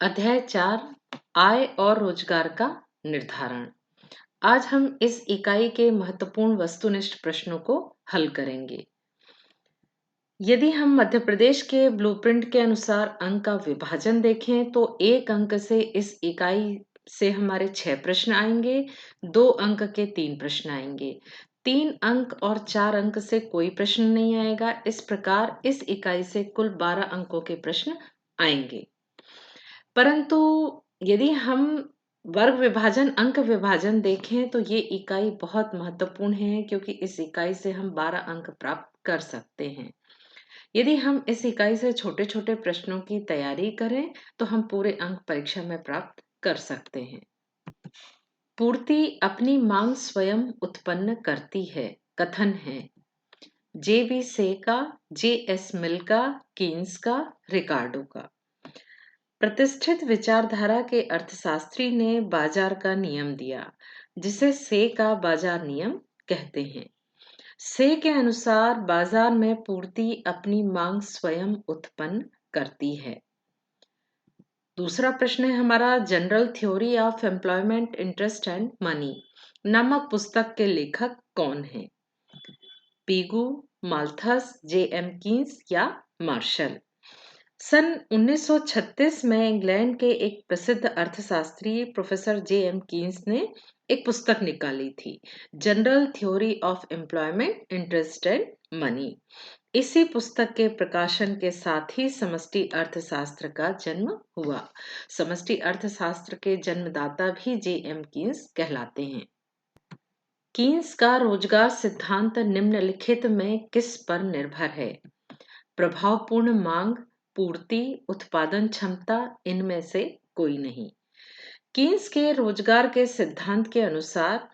अध्याय 4 आय और रोजगार का निर्धारण। आज हम इस इकाई के महत्वपूर्ण वस्तुनिष्ठ प्रश्नों को हल करेंगे। यदि हम मध्य प्रदेश के ब्लूप्रिंट के अनुसार अंक का विभाजन देखें तो एक अंक से इस इकाई से हमारे 6 प्रश्न आएंगे, 2 अंक के 3 प्रश्न आएंगे, 3 अंक और 4 अंक से कोई प्रश्न नहीं आएगा। इस प्रकार इस इकाई से कुल 12 अंकों के प्रश्न आएंगे। परंतु यदि हम वर्ग विभाजन, अंक विभाजन देखें तो ये इकाई बहुत महत्वपूर्ण है, क्योंकि इस इकाई से हम 12 अंक प्राप्त कर सकते हैं। यदि हम इस इकाई से छोटे छोटे प्रश्नों की तैयारी करें तो हम पूरे अंक परीक्षा में प्राप्त कर सकते हैं। पूर्ति अपनी मांग स्वयं उत्पन्न करती है। कथन है जेबी से का, जेएस मिल का, कीन्स का, रिकार्डो का। प्रतिष्ठित विचारधारा के अर्थशास्त्री ने बाजार का नियम दिया, जिसे से का बाजार नियम कहते हैं। से के अनुसार बाजार में पूर्ति अपनी मांग स्वयं उत्पन्न करती है। दूसरा प्रश्न है हमारा, general theory of employment, interest and money नामक पुस्तक के लेखक कौन है? Pigou, Malthus, J.M.. कीन्स या मार्शल? सन 1936 में इंग्लैंड के एक प्रसिद्ध अर्थशास्त्री प्रोफेसर जे.एम. कीन्स ने एक पुस्तक निकाली थी, general theory of employment, interest and money. इसी पुस्तक के प्रकाशन के साथ ही समष्टि अर्थशास्त्र का जन्म हुआ। समष्टि अर्थशास्त्र के जन्मदाता भी जे.एम. कीन्स कहलाते हैं। कीन्स का रोजगार सिद्धांत निम्नलिखित में किस पर निर्भर है? प्रभावपूर्ण मांग, पूर्ति, उत्पादन क्षमता, इनमें से कोई नहीं। कीन्स के रोजगार के सिद्धांत के अनुसार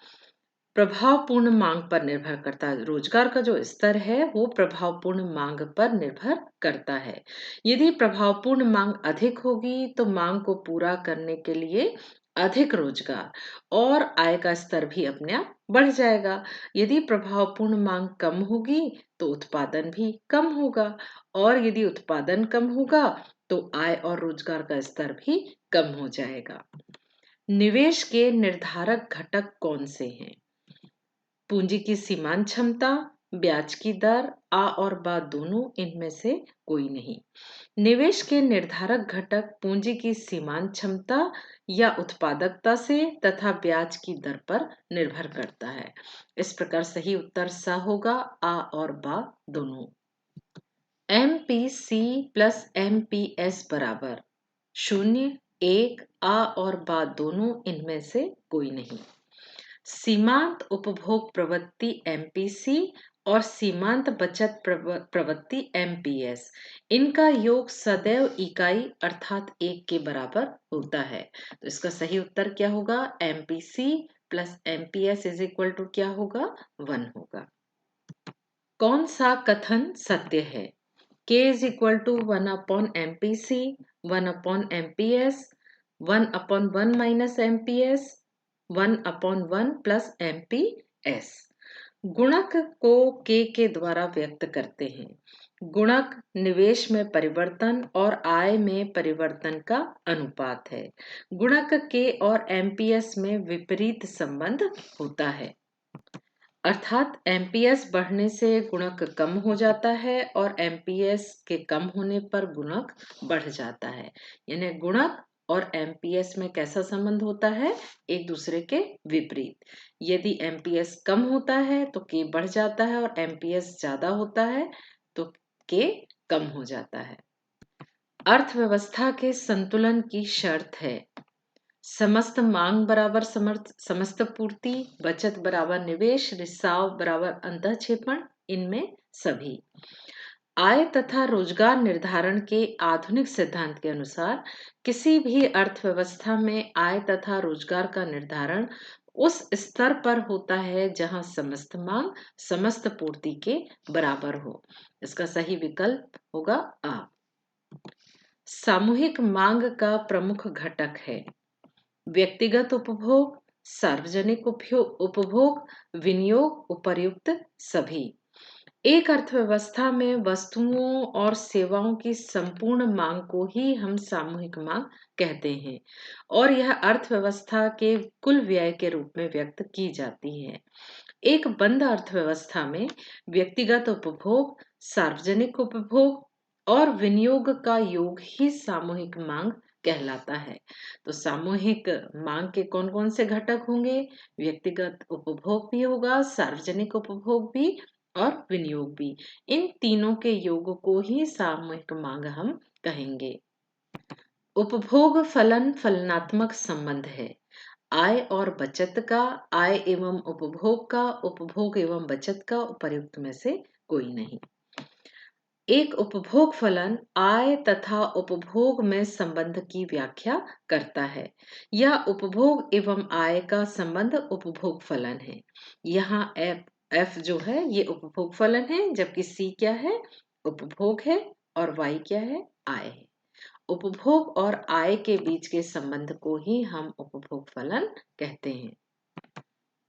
प्रभावपूर्ण मांग पर निर्भर करता है। रोजगार का जो स्तर है वो प्रभावपूर्ण मांग पर निर्भर करता है। यदि प्रभावपूर्ण मांग अधिक होगी तो मांग को पूरा करने के लिए अधिक रोजगार और आय का स्तर भी अपने आप बढ़ जाएगा। यदि प्रभावपूर्ण मांग कम होगी तो उत्पादन भी कम होगा, और यदि उत्पादन कम होगा तो आय और रोजगार का स्तर भी कम हो जाएगा। निवेश के निर्धारक घटक कौन से हैं? पूंजी की सीमांत क्षमता, ब्याज की दर, आ और बा दोनों, इनमें से कोई नहीं। निवेश के निर्धारक घटक पूंजी की सीमांत क्षमता या उत्पादकता से तथा ब्याज की दर पर निर्भर करता है। इस प्रकार सही उत्तर स होगा, आ और बा दोनों। MPC प्लस MPS बराबर 0, 1, आ और बा दोनों, इनमें से कोई नहीं। सीमांत उपभोग प्रवृत्ति MPC और सीमांत बचत प्रवृत्ति MPS, इनका योग सदैव इकाई अर्थात 1 के बराबर होता है। तो इसका सही उत्तर क्या होगा? MPC plus MPS is equal to क्या होगा? 1 होगा। कौन सा कथन सत्य है? K is equal to 1 upon MPC, 1 upon MPS, 1 upon 1 minus MPS, 1 upon 1 plus MPS। गुणक को K के द्वारा व्यक्त करते हैं। गुणक निवेश में परिवर्तन और आय में परिवर्तन का अनुपात है। गुणक K और MPS में विपरीत संबंध होता है, अर्थात MPS बढ़ने से गुणक कम हो जाता है और MPS के कम होने पर गुणक बढ़ जाता है। यानी गुणक और MPS में कैसा संबंध होता है? एक दूसरे के विपरीत। यदि MPS कम होता है तो K बढ़ जाता है, और MPS ज्यादा होता है तो K कम हो जाता है। अर्थव्यवस्था के संतुलन की शर्त है समस्त मांग बराबर समस्त पूर्ति, बचत बराबर निवेश, रिसाव बराबर अंतःक्षेपण, इनमें सभी। आय तथा रोजगार निर्धारण के आधुनिक सिद्धांत के अनुसार किसी भी अर्थव्यवस्था में आय तथा रोजगार का निर्धारण उस स्तर पर होता है जहां समस्त मांग समस्त पूर्ति के बराबर हो। इसका सही विकल्प होगा आ। सामूहिक मांग का प्रमुख घटक है व्यक्तिगत उपभोग, सार्वजनिक उपभोग, विनियोग, उपर्युक्त सभी। एक अर्थव्यवस्था में वस्तुओं और सेवाओं की संपूर्ण मांग को ही हम सामूहिक मांग कहते हैं और यह अर्थव्यवस्था के कुल व्यय के रूप में व्यक्त की जाती है। एक बंद अर्थव्यवस्था में व्यक्तिगत उपभोग, सार्वजनिक उपभोग और विनियोग का योग ही सामूहिक मांग कहलाता है। तो सामूहिक मांग के कौन-कौन से घटक होंगे? व्यक्तिगत उपभोग भी होगा, सार्वजनिक उपभोग भी और विनियोग भी। इन तीनों के योग को ही सामूहिक मांग हम कहेंगे। उपभोग फलन फलनात्मक संबंध है। आय और बचत का, आय एवं उपभोग का, उपभोग एवं बचत का उपर्युक्त में से कोई नहीं। एक उपभोग फलन आय तथा उपभोग में संबंध की व्याख्या करता है। यह उपभोग एवं आय का संबंध उपभोग फलन है। यहाँ एफ जो है ये उपभोग फलन है, जबकि सी क्या है? उपभोग है और वाई क्या है? आय है। उपभोग और आय के बीच के संबंध को ही हम उपभोग फलन कहते हैं।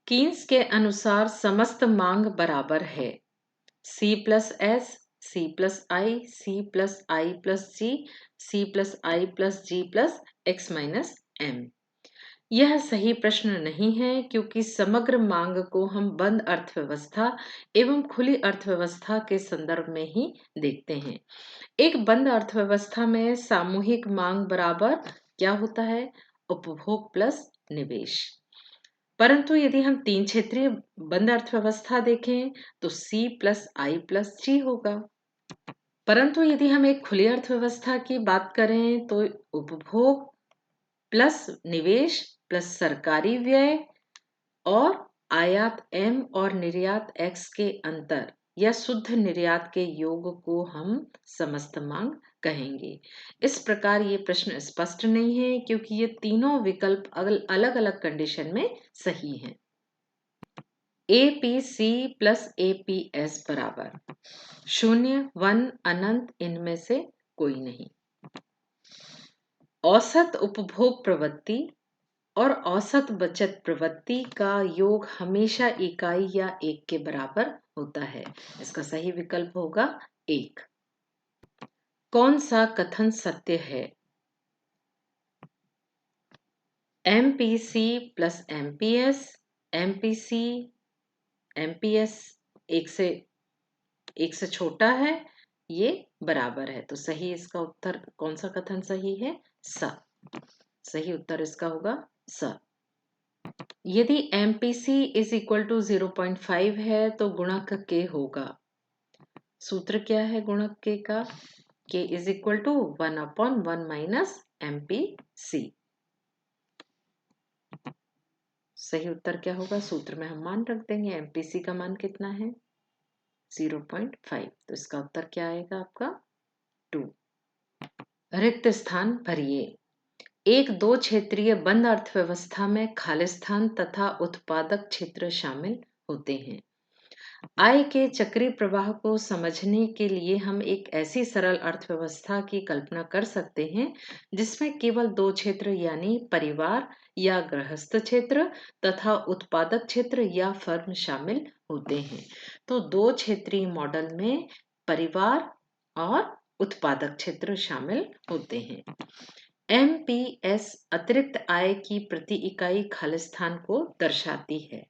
कीन्स के अनुसार समस्त मांग बराबर है। C plus S, C plus I, C plus I plus G, C plus I plus G plus X minus M. यह सही प्रश्न नहीं है क्योंकि समग्र मांग को हम बंद अर्थव्यवस्था एवं खुली अर्थव्यवस्था के संदर्भ में ही देखते हैं। एक बंद अर्थव्यवस्था में सामूहिक मांग बराबर क्या होता है? उपभोग प्लस निवेश। परंतु यदि हम तीन क्षेत्रीय बंद अर्थव्यवस्था देखें तो C प्लस आई प्लस जी होगा। परंतु यदि हम एक खुली अर्थव्यवस्था की बात करें तो उपभोग प्लस निवेश प्लस सरकारी व्यय और आयात M और निर्यात X के अंतर या शुद्ध निर्यात के योग को हम समस्त मांग कहेंगे। इस प्रकार ये प्रश्न स्पष्ट नहीं है क्योंकि ये तीनों विकल्प अलग अलग कंडीशन में सही हैं। APC प्लस APS बराबर 0, 1, अनंत, इनमें से कोई नहीं। औसत उपभोग प्रवृत्ति और औसत बचत प्रवृत्ति का योग हमेशा इकाई या एक के बराबर होता है। इसका सही विकल्प होगा 1। कौन सा कथन सत्य है? MPC plus MPS, MPC MPS एक से छोटा है, ये बराबर है। तो सही इसका उत्तर कौन सा कथन सही है? स। सही उत्तर इसका होगा स। यदि MPC इज इक्वल टू 0.5 है तो गुणक K होगा। सूत्र क्या है गुणक K का? K is equal to 1/1 minus MPC। सही उत्तर क्या होगा? सूत्र में हम मान रख देंगे। MPC का मान कितना है? 0.5। तो इसका उत्तर क्या आएगा आपका? 2। रिक्त स्थान भरिए। एक दो क्षेत्रीय बंद अर्थव्यवस्था में खालिस्तान तथा उत्पादक क्षेत्र शामिल होते हैं। आय के चक्रीय प्रवाह को समझने के लिए हम एक ऐसी सरल अर्थव्यवस्था की कल्पना कर सकते हैं जिसमें केवल दो क्षेत्र यानी परिवार या गृहस्थ क्षेत्र तथा उत्पादक क्षेत्र या फर्म शामिल होते हैं। तो दो क्षेत्रीय मॉडल में परिवार और उत्पादक क्षेत्र शामिल होते हैं। MPS अतिरिक्त आय की प्रति इकाई खालिस्तान को दर्शाती है।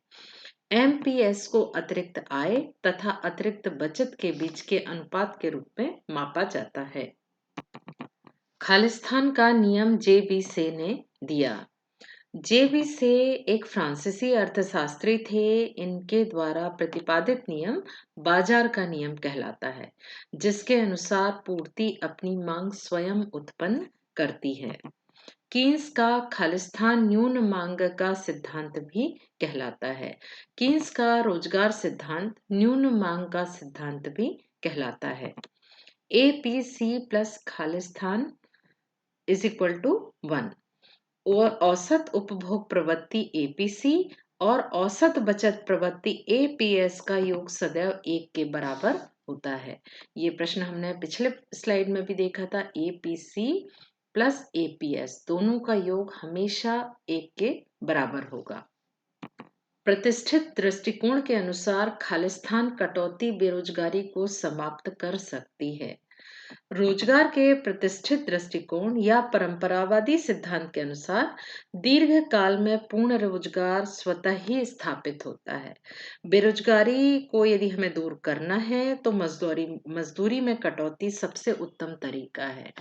MPS को अतिरिक्त आय तथा अतिरिक्त बचत के बीच के अनुपात के रूप में मापा जाता है। खालिस्तान का नियम JB से ने दिया। JB से एक फ्रांसीसी अर्थशास्त्री थे। इनके द्वारा प्रतिपादित नियम बाजार का नियम कहलाता है, जिसके अनुसार पूर्ति अपनी मांग स्वयं उत्पन्न करती है। कीन्स का खालिस्तान न्यून मांग का सिद्धांत भी कहलाता है। कीन्स का रोजगार सिद्धांत न्यून मांग का सिद्धांत भी कहलाता है। APC प्लस खालिस्तान इज इक्वल टू 1 और औसत उपभोग प्रवृत्ति APC और औसत बचत प्रवृत्ति APS का योग सदैव 1 के बराबर होता है। ये प्रश्न हमने पिछले स्लाइड में भी देखा था। APC प्लस APS दोनों का योग हमेशा 1 के बराबर होगा। प्रतिष्ठित दृष्टिकोण के अनुसार खालिस्तान कटौती बेरोजगारी को समाप्त कर सकती है। रोजगार के प्रतिष्ठित दृष्टिकोण या परंपरावादी सिद्धांत के अनुसार दीर्घ काल में पूर्ण रोजगार स्वतः ही स्थापित होता है। बेरोजगारी को यदि हमें दूर करना है तो मजदूरी मजदूरी में कटौती सबसे उत्तम तरीका है।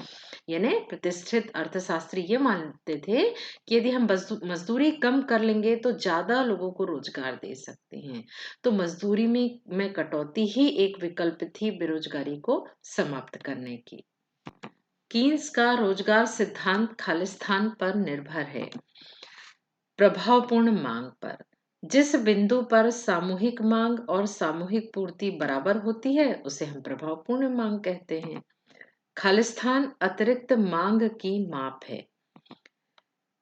यानी प्रतिष्ठित अर्थशास्त्री ये मानते थे कि यदि हम मजदूरी कम कर लेंगे तो ज्यादा लोगों को रोजगार दे सकते हैं। तो मजदूरी में कटौती ही एक विकल्प थी बेरोजगारी को समाप्त करने की। कीन्स का रोजगार सिद्धांत खालिस्तान पर निर्भर है। प्रभावपूर्ण मांग पर। जिस बिंदु पर सामूहिक मांग और सामूहिक पूर्ति बराबर होती है उसे हम प्रभावपूर्ण मांग कहते हैं। खालिस्तान अतिरिक्त मांग की माप है।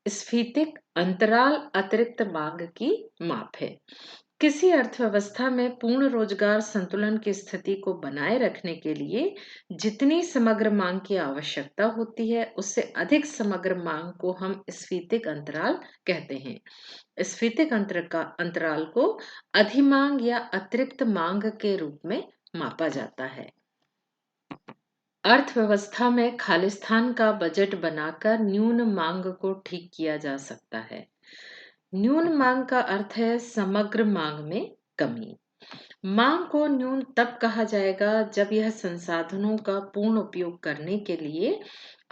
स्फीतिक अंतराल अतिरिक्त मांग की माप है। किसी अर्थव्यवस्था में पूर्ण रोजगार संतुलन की स्थिति को बनाए रखने के लिए जितनी समग्र मांग की आवश्यकता होती है उससे अधिक समग्र मांग को हम स्फीतिक अंतराल कहते हैं। स्फीतिक अंतराल को अधिमांग या अतिरिक्त मांग के रूप में मापा जाता है। अर्थव्यवस्था में खालिस्तान का बजट बनाकर न्यून मांग को ठीक किया जा सकता है। न्यून मांग का अर्थ है समग्र मांग में कमी। मांग को न्यून तब कहा जाएगा जब यह संसाधनों का पूर्ण उपयोग करने के लिए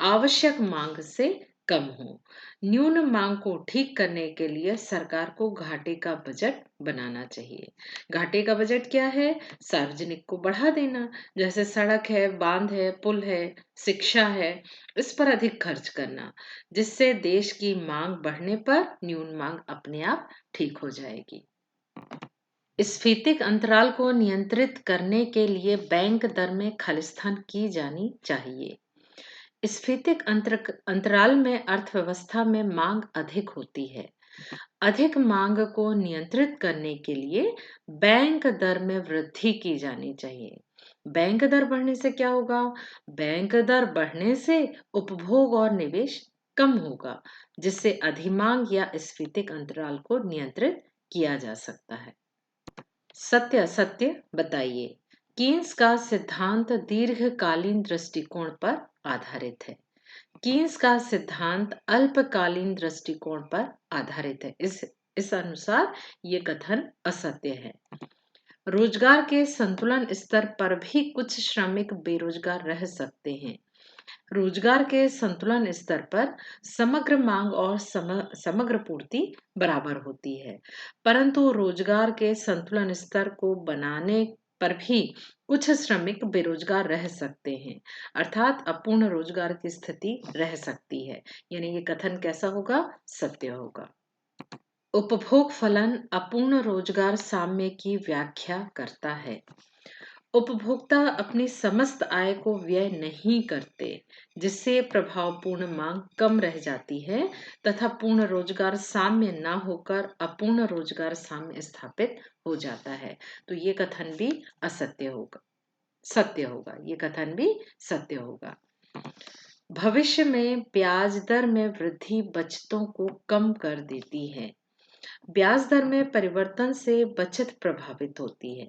आवश्यक मांग से कम हो। न्यून मांग को ठीक करने के लिए सरकार को घाटे का बजट बनाना चाहिए। घाटे का बजट क्या है? सार्वजनिक को बढ़ा देना, जैसे सड़क है, बांध है, पुल है, शिक्षा है, इस पर अधिक खर्च करना, जिससे देश की मांग बढ़ने पर न्यून मांग अपने आप ठीक हो जाएगी। स्फीतिक अंतराल को नियंत्रित करने के लिए बैंक दर में खालिस्तान की जानी चाहिए। स्फीतिक अंतराल में अर्थव्यवस्था में मांग अधिक होती है। अधिक मांग को नियंत्रित करने के लिए बैंक दर में वृद्धि की जानी चाहिए। बैंक दर बढ़ने से क्या होगा? बैंक दर बढ़ने से उपभोग और निवेश कम होगा, जिससे अधिमांग या स्फीतिक अंतराल को नियंत्रित किया जा सकता है। सत्य असत्य बताइए। कीन्स का सिद्धांत दीर्घकालीन दृष्टिकोण पर आधारित है। कीन्स का सिद्धांत अल्पकालीन दृष्टिकोण पर आधारित है। इस अनुसार ये कथन असत्य है। रोजगार के संतुलन स्तर पर भी कुछ श्रमिक बेरोजगार रह सकते हैं। रोजगार के संतुलन स्तर पर समग्र मांग और समग्र पूर्ति बराबर होती है, परंतु रोजगार के संतुलन स्तर को बनाने पर भी कुछ श्रमिक बेरोजगार रह सकते हैं, अर्थात अपूर्ण रोजगार की स्थिति रह सकती है। यानी ये कथन कैसा होगा? सत्य होगा। उपभोग फलन अपूर्ण रोजगार साम्य की व्याख्या करता है। उपभोक्ता अपनी समस्त आय को व्यय नहीं करते, जिससे प्रभावपूर्ण मांग कम रह जाती है तथा पूर्ण रोजगार साम्य न होकर अपूर्ण रोजगार साम्य स्थापित हो जाता है। तो ये कथन भी असत्य होगा, सत्य होगा। ये कथन भी सत्य होगा। भविष्य में ब्याज दर में वृद्धि बचतों को कम कर देती है। ब्याज दर में परिवर्तन से बचत प्रभावित होती है।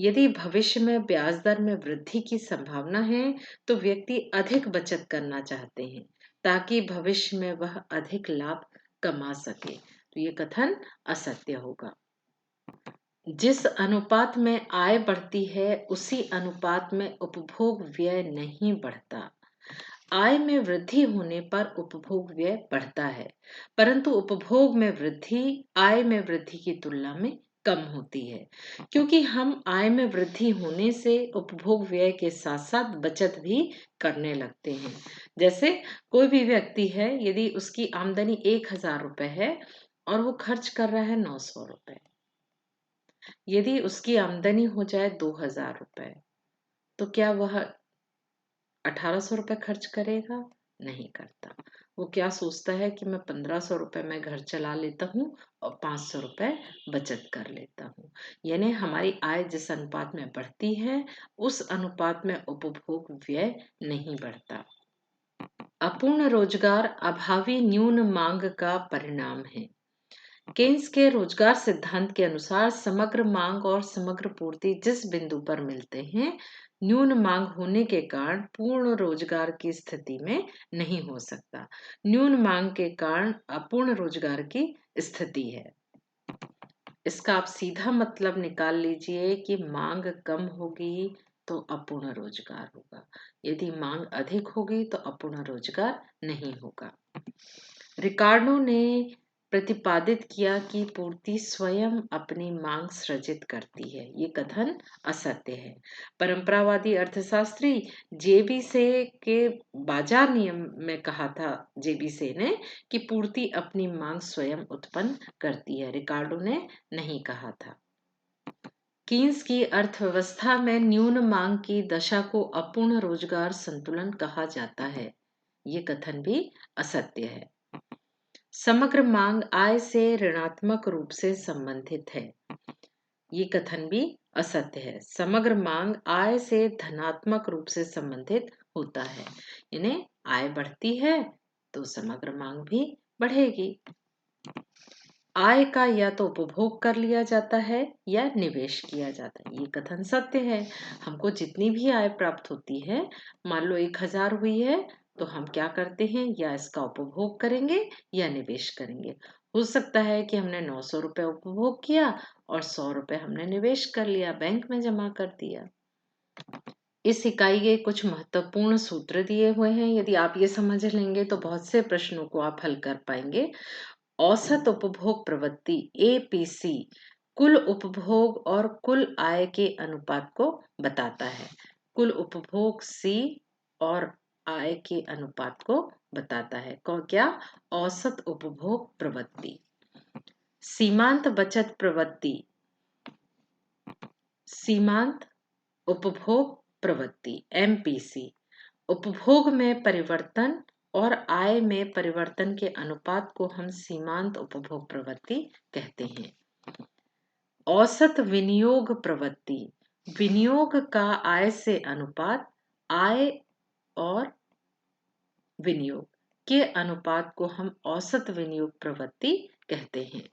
यदि भविष्य में ब्याज दर में वृद्धि की संभावना है तो व्यक्ति अधिक बचत करना चाहते हैं ताकि भविष्य में वह अधिक लाभ कमा सके। तो ये कथन असत्य होगा। जिस अनुपात में आय बढ़ती है उसी अनुपात में उपभोग व्यय नहीं बढ़ता। आय में वृद्धि होने पर उपभोग व्यय बढ़ता है, परंतु उपभोग में वृद्धि आय में वृद्धि की तुलना में कम होती है, क्योंकि हम आय में वृद्धि होने से उपभोग व्यय के साथ साथ बचत भी करने लगते हैं। जैसे कोई भी व्यक्ति है, यदि उसकी आमदनी 1,000 रुपए है और वो खर्च कर रहा है 900 रुपए, यदि उसकी आमदनी हो जाए 2,000 रुपए, तो क्या वह 1,800 रुपए खर्च करेगा? नहीं करता। वो क्या सोचता है कि मैं 1,500 रुपए में घर चला लेता हूँ और 500 रुपए बचत कर लेता हूँ। यानी हमारी आय जिस अनुपात में बढ़ती है उस अनुपात में उपभोग व्यय नहीं बढ़ता। अपूर्ण रोजगार अभावी न्यून मांग का परिणाम है। केन्स के रोजगार सिद्धांत के अनुसार समग्र मांग और समग्र पूर्ति जिस बिंदु पर मिलते हैं, न्यून मांग होने के कारण पूर्ण रोजगार की स्थिति में नहीं हो सकता। न्यून मांग के कारण अपूर्ण रोजगार की स्थिति है। इसका आप सीधा मतलब निकाल लीजिए कि मांग कम होगी तो अपूर्ण रोजगार होगा, यदि मांग अधिक होगी तो अपूर्ण रोजगार नहीं होगा। रिकार्डो ने प्रतिपादित किया कि पूर्ति स्वयं अपनी मांग सृजित करती है। ये कथन असत्य है। परंपरावादी अर्थशास्त्री जेबी से के बाजार नियम में कहा था जेबी से ने कि पूर्ति अपनी मांग स्वयं उत्पन्न करती है। रिकार्डो ने नहीं कहा था। कीन्स की अर्थव्यवस्था में न्यून मांग की दशा को अपूर्ण रोजगार संतुलन कहा जाता है। ये कथन भी असत्य है। समग्र मांग आय से ऋणात्मक रूप से संबंधित है। ये कथन भी असत्य है। समग्र मांग आय से धनात्मक रूप से संबंधित होता है। यानी आय बढ़ती है तो समग्र मांग भी बढ़ेगी। आय का या तो उपभोग कर लिया जाता है या निवेश किया जाता है। ये कथन सत्य है। हमको जितनी भी आय प्राप्त होती है, मान लो 1000 हुई है, तो हम क्या करते हैं, या इसका उपभोग करेंगे या निवेश करेंगे। हो सकता है कि हमने 900 रुपये उपभोग किया और 100 रुपये हमने निवेश कर लिया, बैंक में जमा कर दिया। इस इकाई के कुछ महत्वपूर्ण सूत्र दिए हुए हैं। यदि आप ये समझ लेंगे तो बहुत से प्रश्नों को आप हल कर पाएंगे। औसत उपभोग प्रवृत्ति एपीसी कुल उपभोग और कुल आय के अनुपात को बताता है। कुल उपभोग सी और आय के अनुपात को बताता है। क्या? औसत उपभोग प्रवृत्ति। सीमांत बचत प्रवृत्ति, सीमांत उपभोग प्रवृत्ति एमपीसी उपभोग में परिवर्तन और आय में परिवर्तन के अनुपात को हम सीमांत उपभोग प्रवृत्ति कहते हैं। औसत विनियोग प्रवृत्ति, विनियोग का आय से अनुपात, आय और विनियोग के अनुपात को हम औसत विनियोग प्रवृत्ति कहते हैं।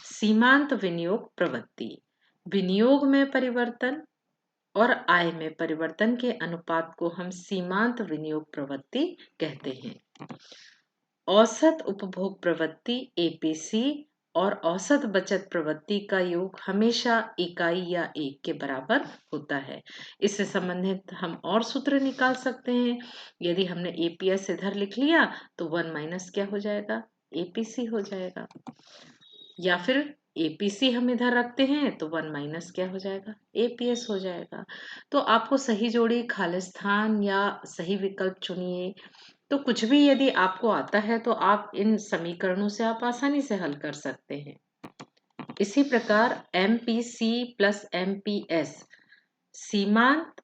सीमांत विनियोग प्रवृत्ति, विनियोग में परिवर्तन और आय में परिवर्तन के अनुपात को हम सीमांत विनियोग प्रवृत्ति कहते हैं। औसत उपभोग प्रवृत्ति एपीसी और औसत बचत प्रवृत्ति का योग हमेशा इकाई या 1 के बराबर होता है। इससे संबंधित हम और सूत्र निकाल सकते हैं। यदि हमने एपीएस इधर लिख लिया तो 1 माइनस क्या हो जाएगा, एपीसी हो जाएगा। या फिर एपीसी हम इधर रखते हैं तो 1 माइनस क्या हो जाएगा, एपीएस हो जाएगा। तो आपको सही जोड़ी, खालिस्तान या सही विकल्प चुनिए। तो कुछ भी यदि आपको आता है तो आप इन समीकरणों से आप आसानी से हल कर सकते हैं। इसी प्रकार एमपीसी प्लस एमपीएस सीमांत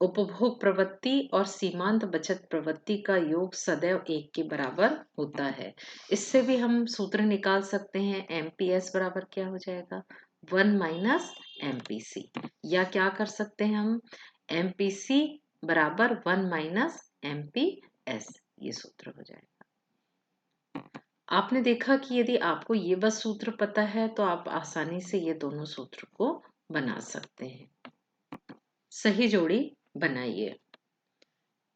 उपभोग प्रवृत्ति और सीमांत बचत प्रवृत्ति का योग सदैव 1 के बराबर होता है। इससे भी हम सूत्र निकाल सकते हैं। एमपीएस बराबर क्या हो जाएगा, 1 माइनस एमपीसी। या क्या कर सकते हैं हम, एमपीसी बराबर 1 माइनस एमपीएस, ये सूत्र हो जाएगा। आपने देखा कि यदि आपको ये बस सूत्र पता है तो आप आसानी से ये दोनों सूत्र को बना सकते हैं। सही जोड़ी बनाइए।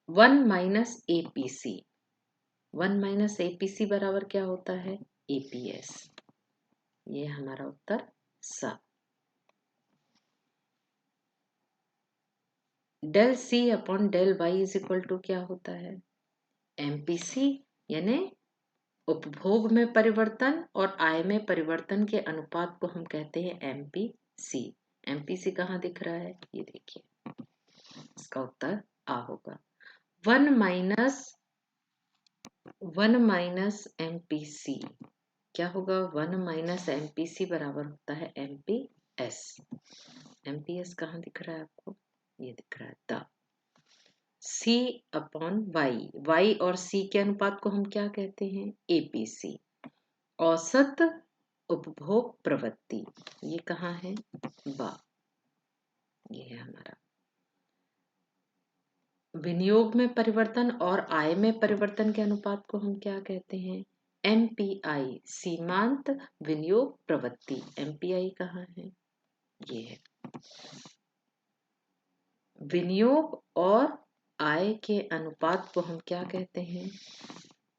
1 माइनस एपीसी, 1 माइनस एपीसी बराबर क्या होता है, एपीएस। ये हमारा उत्तर सा। Del C upon del Y is equal to क्या होता है, एमपीसी, यानी उपभोग में परिवर्तन और आय में परिवर्तन के अनुपात को हम कहते हैं एमपीसी। एमपीसी कहाँ दिख रहा है, ये देखिए, इसका उत्तर आ होगा। 1 माइनस एमपीसी क्या होगा, 1 माइनस एमपीसी बराबर होता है एमपीएस। एमपीएस कहाँ दिख रहा है आपको, ये दिख रहा है द। सी अपॉन वाई, वाई और सी के अनुपात को हम क्या कहते हैं, एपीसी, औसत उपभोग प्रवृत्ति। ये कहाँ है, बा, ये है हमारा। विनियोग में परिवर्तन और आय में परिवर्तन के अनुपात को हम क्या कहते हैं, MPI सीमांत विनियोग प्रवृत्ति। MPI कहाँ है? ये है। विनियोग और आय के अनुपात को हम क्या कहते हैं?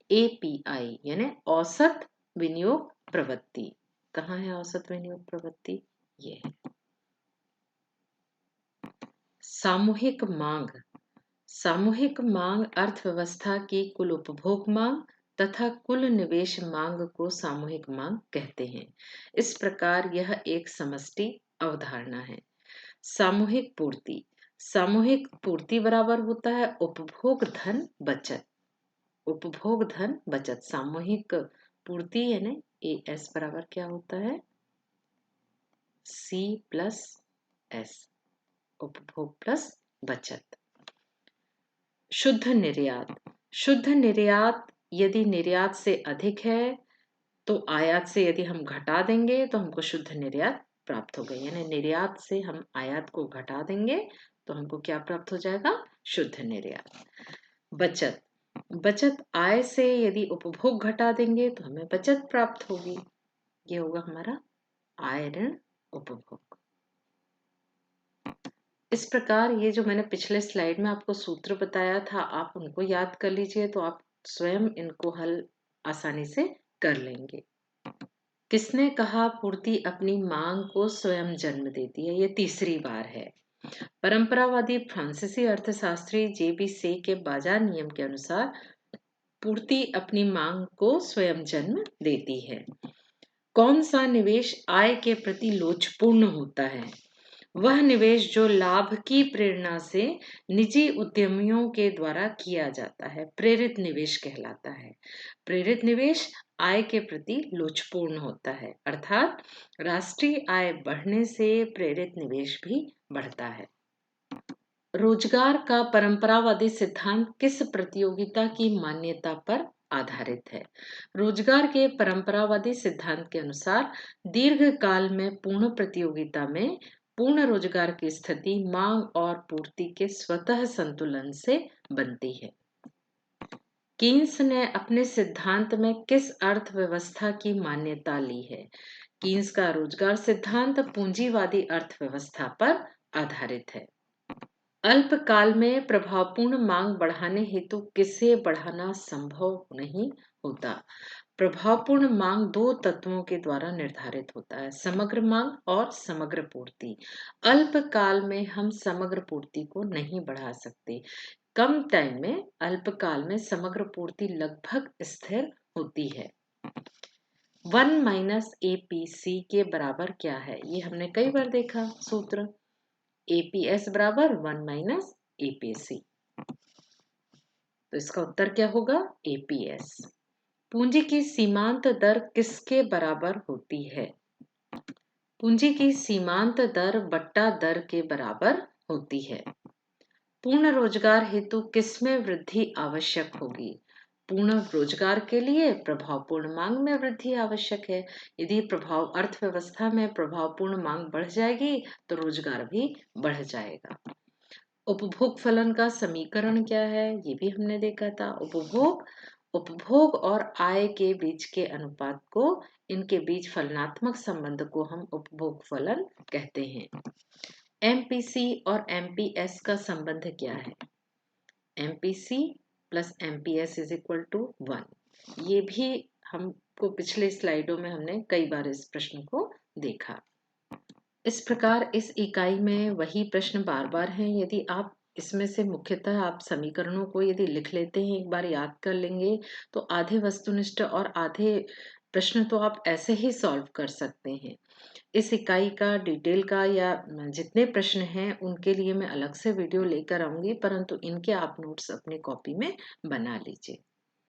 API यानी औसत विनियोग प्रवृत्ति। कहाँ है औसत विनियोग प्रवृत्ति? ये है। सामूहिक मांग। सामूहिक मांग अर्थव्यवस्था की कुल उपभोग मांग तथा कुल निवेश मांग को सामूहिक मांग कहते हैं। इस प्रकार यह एक समष्टि अवधारणा है। सामूहिक पूर्ति। सामूहिक पूर्ति बराबर होता है उपभोग धन बचत। उपभोग धन बचत। सामूहिक पूर्ति यानी AS बराबर क्या होता है? C+S। उपभोग प्लस बचत। शुद्ध निर्यात। शुद्ध निर्यात यदि निर्यात से अधिक है तो आयात से यदि हम घटा देंगे तो हमको शुद्ध निर्यात प्राप्त होगा। यानी निर्यात से हम आयात को घटा देंगे तो हमको क्या प्राप्त हो जाएगा? शुद्ध निर्यात। बचत। बचत आय से यदि उपभोग घटा देंगे तो हमें बचत प्राप्त होगी। ये होगा हमारा आय ऋण उपभोग। इस प्रकार ये जो मैंने पिछले स्लाइड में आपको सूत्र बताया था, आप उनको याद कर लीजिए तो आप स्वयं इनको हल आसानी से कर लेंगे। किसने कहा पूर्ति अपनी मांग को स्वयं जन्म देती है? ये तीसरी बार है। परंपरावादी फ्रांसीसी अर्थशास्त्री JB से के बाजार नियम के अनुसार पूर्ति अपनी मांग को स्वयं जन्म देती है। कौन सा निवेश आय के प्रति लोचपूर्ण होता है? वह निवेश जो लाभ की प्रेरणा से निजी उद्यमियों के द्वारा किया जाता है प्रेरित निवेश कहलाता है। प्रेरित निवेश आय के प्रति लोचपूर्ण होता है, अर्थात राष्ट्रीय आय बढ़ने से प्रेरित निवेश भी बढ़ता है। रोजगार का परंपरावादी सिद्धांत किस प्रतियोगिता की मान्यता पर आधारित है? रोजगार के परंपरावादी सिद्धांत के अनुसार दीर्घकाल में पूर्ण प्रतियोगिता में पूर्ण रोजगार की स्थिति मांग और पूर्ति के स्वतः संतुलन से बनती है। कीन्स ने अपने सिद्धांत में किस अर्थव्यवस्था की मान्यता ली है? कीन्स का रोजगार सिद्धांत पूंजीवादी अर्थव्यवस्था पर आधारित है। अल्पकाल में प्रभावपूर्ण मांग बढ़ाने हेतु किसे बढ़ाना संभव नहीं होता? प्रभावपूर्ण मांग दो तत्वों के द्वारा निर्धारित होता है, समग्र मांग और समग्र पूर्ति। अल्पकाल में हम समग्र पूर्ति को नहीं बढ़ा सकते। कम टाइम में अल्पकाल में समग्र पूर्ति लगभग स्थिर होती है। 1 - APC के बराबर क्या है? ये हमने कई बार देखा सूत्र। APS बराबर 1 - APC। तो इसका उत्तर क्या होगा? APS। पूंजी की सीमांत दर किसके बराबर होती है? पूंजी की सीमांत दर बट्टा दर के बराबर होती है। पूर्ण रोजगार हेतु किसमें वृद्धि आवश्यक होगी? पूर्ण रोजगार के लिए प्रभावपूर्ण मांग में वृद्धि आवश्यक है। यदि अर्थव्यवस्था में प्रभावपूर्ण मांग बढ़ जाएगी तो रोजगार भी बढ़ जाएगा। उपभोग फलन का समीकरण क्या है? ये भी हमने देखा था। उपभोग और आय के बीच के अनुपात को, इनके बीच फलनात्मक संबंध को हम उपभोग फलन कहते हैं। MPC और MPS का संबंध क्या है? MPC plus MPS is equal to 1। ये भी हमको पिछले स्लाइडों में हमने कई बार इस प्रश्न को देखा। इस प्रकार इस इकाई में वही प्रश्न बार बार हैं। यदि आप इसमें से मुख्यतः आप समीकरणों को यदि लिख लेते हैं, एक बार याद कर लेंगे तो आधे वस्तुनिष्ठ और आधे प्रश्न तो आप ऐसे ही सॉल्व कर सकते हैं। इस इकाई का डिटेल का या जितने प्रश्न हैं उनके लिए मैं अलग से वीडियो लेकर आऊंगी, परंतु इनके आप नोट्स अपनी कॉपी में बना लीजिए।